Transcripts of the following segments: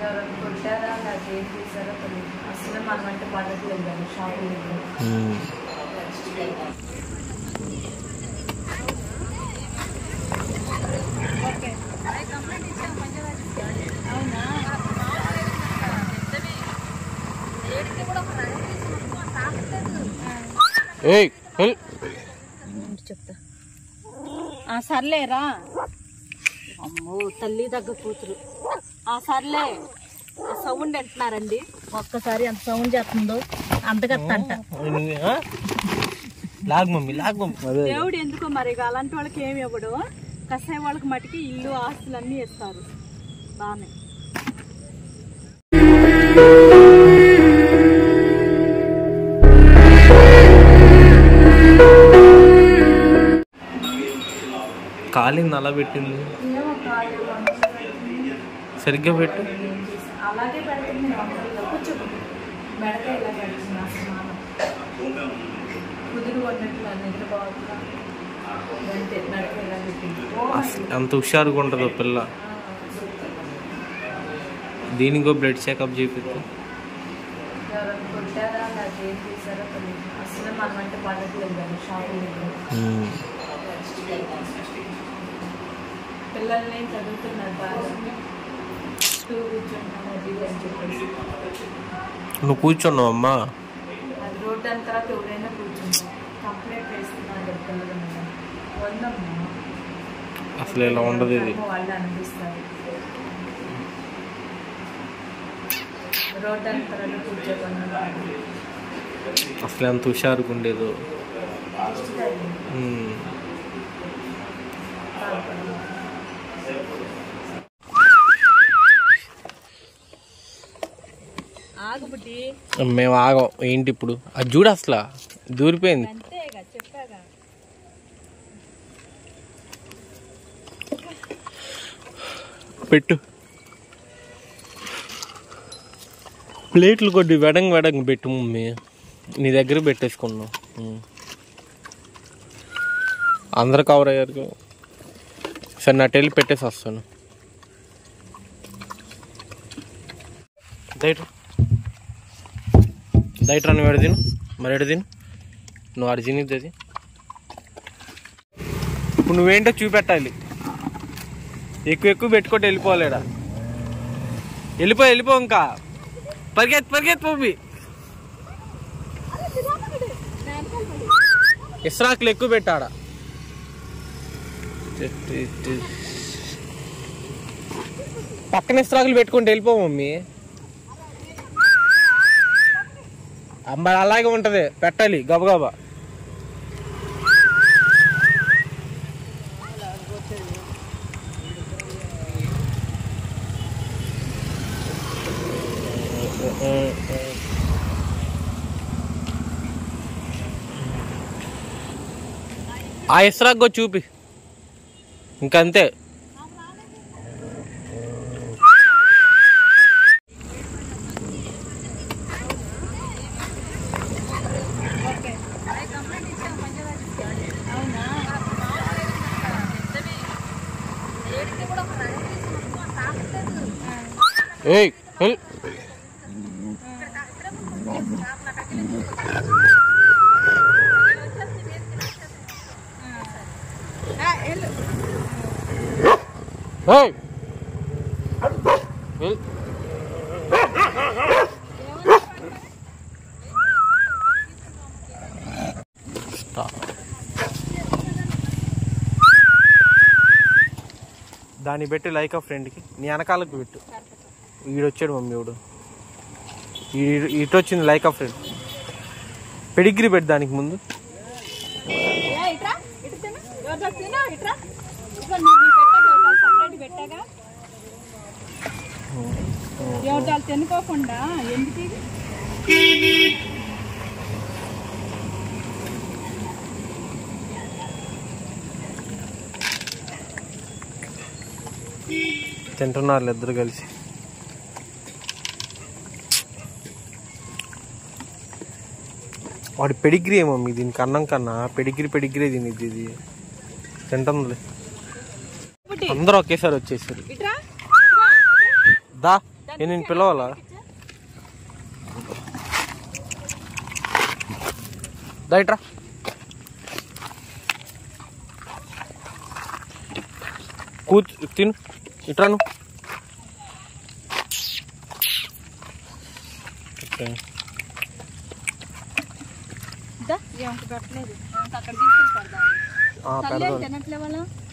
ఎవరైనా కొట్టారా లేకపోతే ఏం చేశారో తెలియదు. అసలు మనం అంటే పడట్లేదు కదా షాపింగ్. చెప్తా సర్లేరా. అమ్మో తల్లి దగ్గర కూతురు. సర్లే సౌండ్ అంటున్నారండి. ఒక్కసారి అంత సౌండ్ చేస్తుందో అంతగత్తంట. దేవుడు ఎందుకో మరి అలాంటి వాళ్ళకి ఏమి ఇవ్వడు. కసాయి వాళ్ళకి మటుకి ఇల్లు ఆస్తులు అన్నీ ఇస్తారు. బాగానే కాలింది అలా పెట్టింది. సరిగ్గా పెట్టు. అలాగే పెడుతుంది. కొంచెం మెడకాయ ఇలా పెడుతుంది. కుదురు కొన్నట్లు నిద్రపోతున్నా అంటే మెడకాయ ఇలా పెట్టింది. అంత హుషారుగా ఉంటుందో పిల్ల. దీనికో బ్లడ్ చెకప్ చేపిద్దాం. ఎవరైనా కొట్టారా లేకపోతే ఏం చేశారో తెలియదు. అసలు మనం అంటే పడట్లేదు కదా షాపింగ్. పిల్లల్ని చదువుతున్నారు బాగా. కూర్చుంటున్నాను అది అని చెప్పేసి. నువ్వు కూర్చున్నావు అమ్మా. అది రోడ్డు దాని తర్వాత ఎవరైనా కూర్చుంటాం. కంప్లైంట్ వేస్తున్నారు పిల్లలు. వందమ్మా అసలు ఇలా ఉండదు ఇది. వాళ్ళు అనిపిస్తారు. రోడ్డు దాని తర్వాత కూర్చోకుండా అసలు ఎంత హుషారుగా ఉండేదో. మేము ఆగం. ఏంటి ఇప్పుడు అది చూడు అసలు దూరిపోయింది. పెట్టు ప్లేట్లు కొద్ది వెడంగా పెట్టు మమ్మీ. నీ దగ్గర పెట్టేసుకున్నావు. అందరు కవర్ అయ్యారు. సరే నా టెల్లి పెట్టేసి వస్తాను. దయట్రా నువ్వు ఎడ తిను. మరి ఎడ తిను. నువ్వు అడ తినిద్ది అది. ఇప్పుడు నువ్వేంటో చూపెట్టాలి. ఎక్కువ పెట్టుకుంటే వెళ్ళిపోలేడా. వెళ్ళిపో ఇంకా పరిగెత్తి పోయి. ఇస్రాకులు ఎక్కువ పెట్టాడా. పక్కన ఇస్రాకులు పెట్టుకుంటే వెళ్ళిపో మమ్మీ. మరి అలాగే ఉంటది. పెట్టాలి గబగబా. ఆ ఇస్రాక్ చూపి ఇంకంతే. ఏయ్ దాన్ని పెట్టి లైక్ ఆ ఫ్రెండ్కి. నీ వెనకాలకు పెట్టు. ఈడొచ్చాడు మమ్మీ. ఇటు వచ్చింది లైక్ ఆ ఫ్రెండ్. పెడిగ్రీ పెట్టు దానికి ముందు. తినుకోకుండా ఎందుకు తింటున్నారు ఇద్దరు కలిసి. వాడి పెడిగ్రీ ఏమో మీ దీనికి అన్నం కన్నా పెడిగ్రీ తినిద్ది. ఇది తింటుందిలే. అందరూ ఒకేసారి వచ్చేసారు. దా నేను పిలవాలా? దయట్రా. తిను ఇట్రాను.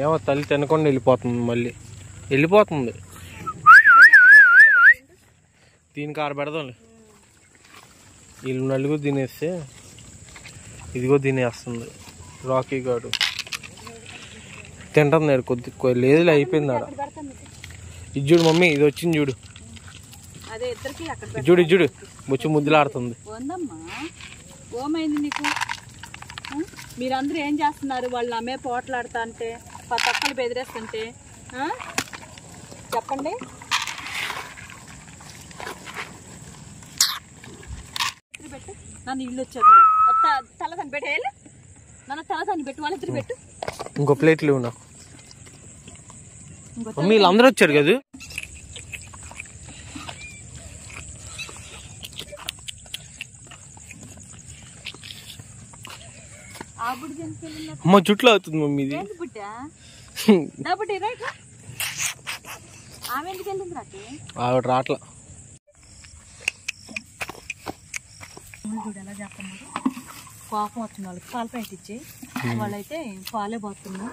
ఏమో తల్లి తినకుండా వెళ్ళిపోతుంది, మళ్ళీ వెళ్ళిపోతుంది. దీనికి ఆడ పెడదాంలే. వీళ్ళు నలుగురు తినేస్తే ఇదిగో తినేస్తుంది. రాకీ గాడు తింటున్నాడు కొద్ది లేదులే, అయిపోయింది ఆడ. ఇది చూడు మమ్మీ, ఇది వచ్చింది చూడు. చూడు చూడు వచ్చి ముద్దులాడుతుంది. మీరందరూ ఏం చేస్తున్నారు? వాళ్ళు అమ్మే పోట్లాడుతా అంటే తక్కలు బెదిరేస్తుంటే చెప్పండి. పెట్టు, నన్ను ఇల్లు వచ్చాక తలదాన్ని పెట్టేయాలి. నన్ను తలదాన్ని పెట్టు, వాళ్ళిద్దరు పెట్టు. ఇంకో ప్లేట్లు నాకు మమ్మీ. వీళ్ళందరూ వచ్చారు కదా. అమ్మ జుట్లో అవుతుంది మమ్మీ ఇది. ఆవిడ రాట్లా. ఎలా చెప్తున్నారు? కోపం వచ్చిన వాళ్ళకి పాలు పెట్టించి వాళ్ళైతే పాలే పోతున్నా.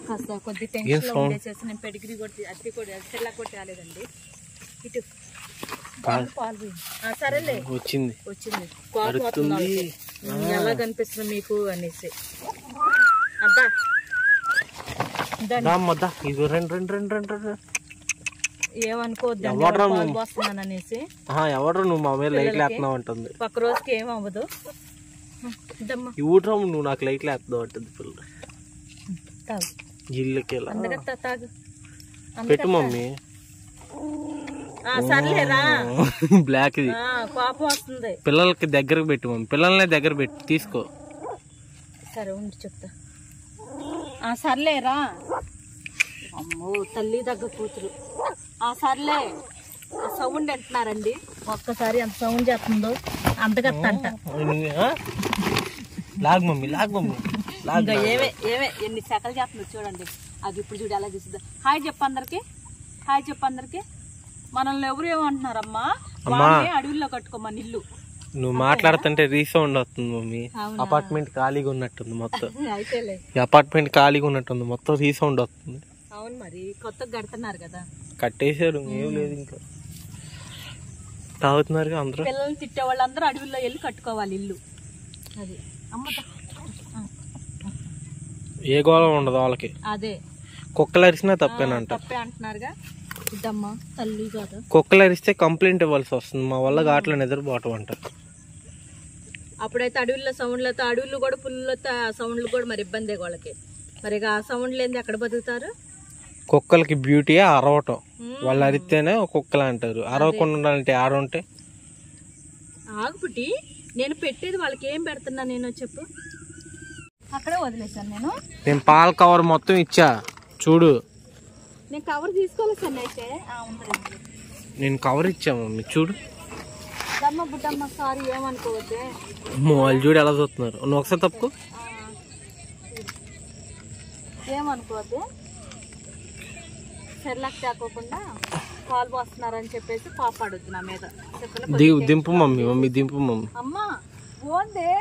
కాస్త కొద్ది టెన్షన్ లో ఉండేసేసి నేను పెడిగ్రీ కొట్టి అత్తి కొట్టి తెల్ల కొట్టి రాలేదండి. ఇటు పాలు సరేలే వచ్చింది వచ్చింది. కోపం వస్తుంది ఎలా కనిపిస్తుంది మీకు అనేసి. అబ్బా ఏమనుకోవద్దండి పాలు పోస్తున్నాను అనేసి. ఎవరు నువ్వు మా మీద లైట్లు వేస్తున్నావు అంటుంది. పక్క రోజుకి ఏం అవ్వదు. ఈ ఊటం నువ్వు నాకు లైట్లు వేస్తున్నావు అంటుంది పిల్ల. ఇల్లుకి పెట్టు మమ్మీ. సర్లేరా బ్లాక్ ఇది కోపం వస్తుంది. పిల్లలకి దగ్గరకు పెట్టు మమ్మీ. పిల్లల్ని దగ్గర పెట్టి తీసుకో. సరే ఉండి చెప్తా. సర్లేరా. అమ్మో తల్లి దగ్గర కూతురు. సర్లే సౌండ్ అంటున్నారండి. ఒక్కసారి ఎంత సౌండ్ చేస్తుందో అంతకత్తంట. లాగ్ మమ్మీ లాగ్ మమ్మీ. ఏవే ఏవే ఎన్ని సెకలు చేస్తుందో చూడండి. అది ఇప్పుడు చూడు ఎలా చూస్తుందా. హాయ్ చెప్పు అందరికి, హాయ్ చెప్పు అందరికి. మనల్ని ఎవరు ఏమంటున్నారమ్మా? వాళ్ళే అడవుల్లో కట్టుకోమని ఇల్లు. నువ్వు మాట్లాడుతుంటే రీసౌండ్ వస్తుంది మమ్మీ. అపార్ట్మెంట్ ఖాళీగా ఉన్నట్టుంది మొత్తం. అయితేలే అపార్ట్మెంట్ ఖాళీగా ఉన్నట్టుంది మొత్తం, రీసౌండ్ వస్తుంది. అవును మరి కొత్తగా కడుతున్నారు కదా. కట్టేశారు, ఏం లేదు ఇంకా. తాగుతున్నారు అందరూ. పిల్లల్ని తిట్టే వాళ్ళందరూ అడవుల్లో వెళ్ళి కట్టుకోవాలి ఇల్లు. అది ఏ గోళం ఉండదు వాళ్ళకి. అదే కుక్కలు అరిసినా తప్పేనంట. తప్పే అంటున్నారుగా. ఇద్దమ్మా తల్లి కాదు. కుక్కలు అరిస్తే కంప్లైంట్ ఇవ్వాల్సి వస్తుంది. మా వల్ల ఘాట్లో నిద్రపోవటం అంట. అప్పుడైతే అడవుల్లో సౌండ్లతో అడవులు కూడా పుల్లతో సౌండ్లు కూడా మరి ఇబ్బందే వాళ్ళకి. మరి ఆ సౌండ్ లేని ఎక్కడ బతుకుతారు? కుక్కలకి బ్యూటీ అరవటం. వాళ్ళు అరిస్తేనే కుక్కలు అంటారు. అరవకుండా ఉండాలంటే ఆడుంటే. ఆగుపుటి నేను పెట్టేది వాళ్ళకి ఏం పెడుతున్నా నేను చెప్పు. అక్కడే వదిలేసాను నేను. నేను పాల కవర్ మొత్తం ఇచ్చా చూడు. నేను కవర్ తీసుకోవాలి సార్. అయితే నేను కవర్ ఇచ్చా మమ్మీ చూడు. అమ్మ బుడ్డమ్మ సారీ ఏమనుకోవద్దే. వాళ్ళు చూడు ఎలా చూస్తున్నారు. నువ్వు ఒకసారి తప్పుకో. ఏమనుకోవద్దే. సెర్లాక్ తేకోకుండా పాలు పోస్తున్నారని చెప్పేసి పాపాడుద్ది నా మీద. దింపు మమ్మీ. మమ్మీ దింపు మమ్మీ. అమ్మా ఓందే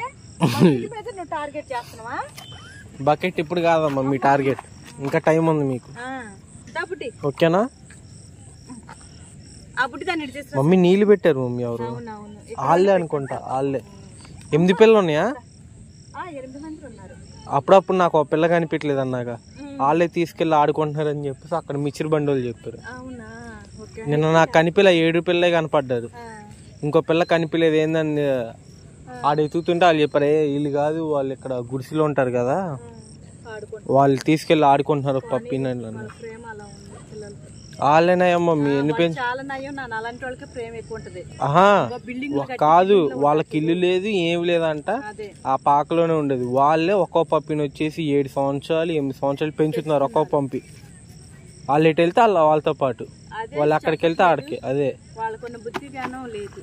మీద నువ్వు టార్గెట్ చేస్తున్నావా? బకెట్ ఇప్పుడు కాదమ్మా మీ టార్గెట్. ఇంకా టైం ఉంది మీకు. ఓకేనా? మమ్మీ నీళ్ళు పెట్టారు మమ్మీ. ఎవరు? వాళ్ళే అనుకుంటా. వాళ్ళే 8 పిల్లలు ఉన్నాయా? అప్పుడప్పుడు నాకు ఒక పిల్ల కనిపించలేదు అన్నాక వాళ్ళే తీసుకెళ్ళి ఆడుకుంటున్నారని చెప్పేసి అక్కడ మిక్చర్ బండి చెప్పారు. నిన్న నాకు కనిపిల్ల 7 పిల్లలే కనపడ్డారు. ఇంకో పిల్ల కనిపించలేదు. ఏందని ఆడ ఎత్తుతుంటే వాళ్ళు చెప్పారు, వీళ్ళు కాదు వాళ్ళు ఇక్కడ గుడిసెలో ఉంటారు కదా, వాళ్ళు తీసుకెళ్ళి ఆడుకుంటున్నారు పప్పినట్లు. వాళ్ళేనాయమ్మా మీ ఎన్ని కాదు, వాళ్ళకి ఇల్లు లేదు ఏమి లేదంట. ఆ పాకలోనే ఉండేది. వాళ్ళే ఒక్కో పప్పిని వచ్చేసి 7 సంవత్సరాలు 8 సంవత్సరాలు పెంచుతున్నారు ఒక్కో పంపి. వాళ్ళు ఎటు వెళ్తే వాళ్ళతో పాటు. వాళ్ళు అక్కడికి వెళ్తే ఆడికి అదే వాళ్ళకున్న బుద్ధి జ్ఞానం లేదు.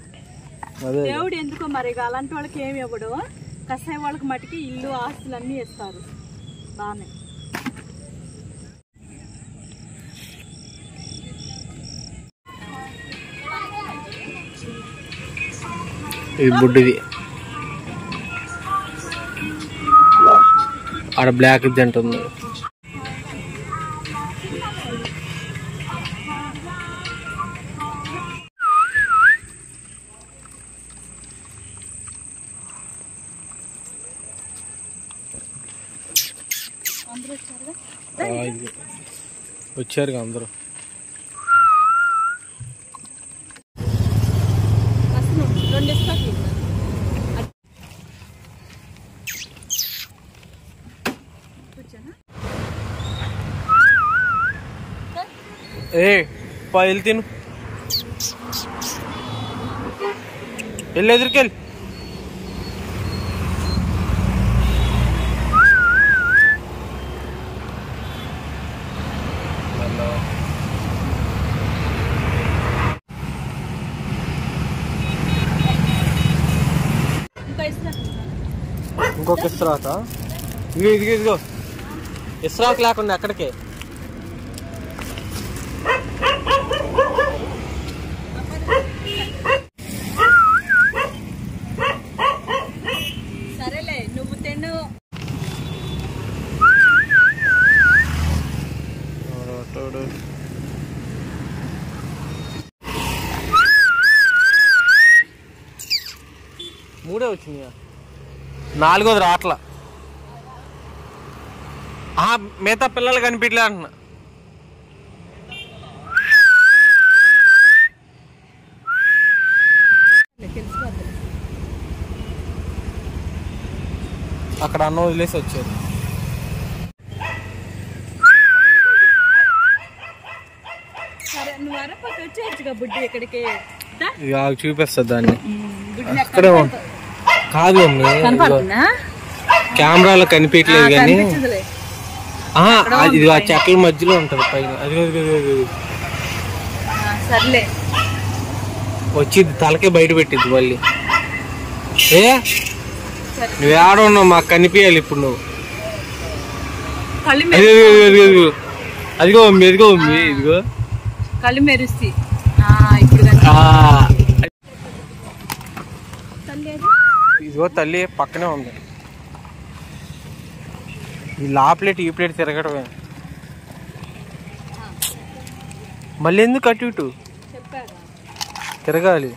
అదే దేవుడు ఎందుకో మరి అలాంటి వాళ్ళకి ఏమి ఇవ్వడు, కసాయి వాళ్ళకి మటుకి ఇల్లు ఆస్తులు అన్నీ ఇస్తారు. బాగానే ఇది బుడ్డిది ఆడ బ్లాక్ తింటుంది. వచ్చారుగా అందరూ. ఏ వెళ్ళి తిను, వెళ్ళి ఎదురుకెళ్ళి. ఇంకొక ఇస్రాక, ఇదిగో ఇదిగో ఇదిగో ఇస్రాక్ లేకుండా ఎక్కడికే. సరేలే నువ్వు తిను. మూడే వచ్చినాయా, నాలుగోది రాట్లా. మిగతా పిల్లలు కనిపించలే అంటున్నా. అక్కడ అన్న వదిలేసి వచ్చారు. ఇక్కడికి చూపిస్తుంది దాన్ని. అక్కడే కాదు కెమెరాలో కనిపించలేదు కానీ ఇది ఆ చెట్ల మధ్యలో ఉంటది పైన. అది సర్లే వచ్చింది తలకే బయట పెట్టింది మళ్ళీ. ఏ నువ్వు ఏడ ఉన్నావు మాకు కనిపించాలి ఇప్పుడు నువ్వు. అదిగో మమ్మీ, ఇదిగో మమ్మీ, ఇదిగో కళ్ళు మెరుస్తాయి. ఇదిగో తల్లి పక్కనే ఉంది. ఈ లా ప్లేట్ ఈ ప్లేట్ తిరగడమే. మళ్ళీ ఎందుకు అటు ఇటు తిరగాలి?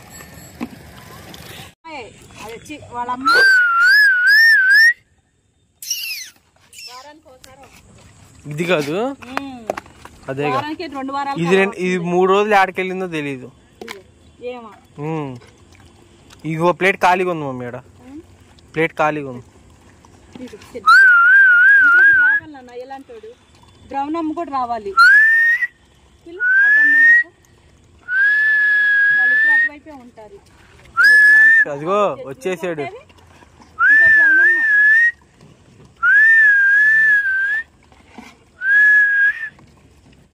ఇది కాదు అదే ఇది 3 రోజులు ఆడికెళ్ళిందో తెలీదు. ఇగో ప్లేట్ ఖాళీగా ఉంది మమ్మీ, ఇక్కడ ప్లేట్ ఖాళీగా ఉంది. ఎలాంటి ద్రవణమ్మ కూడా రావాలి. అదిగో వచ్చేసాడు.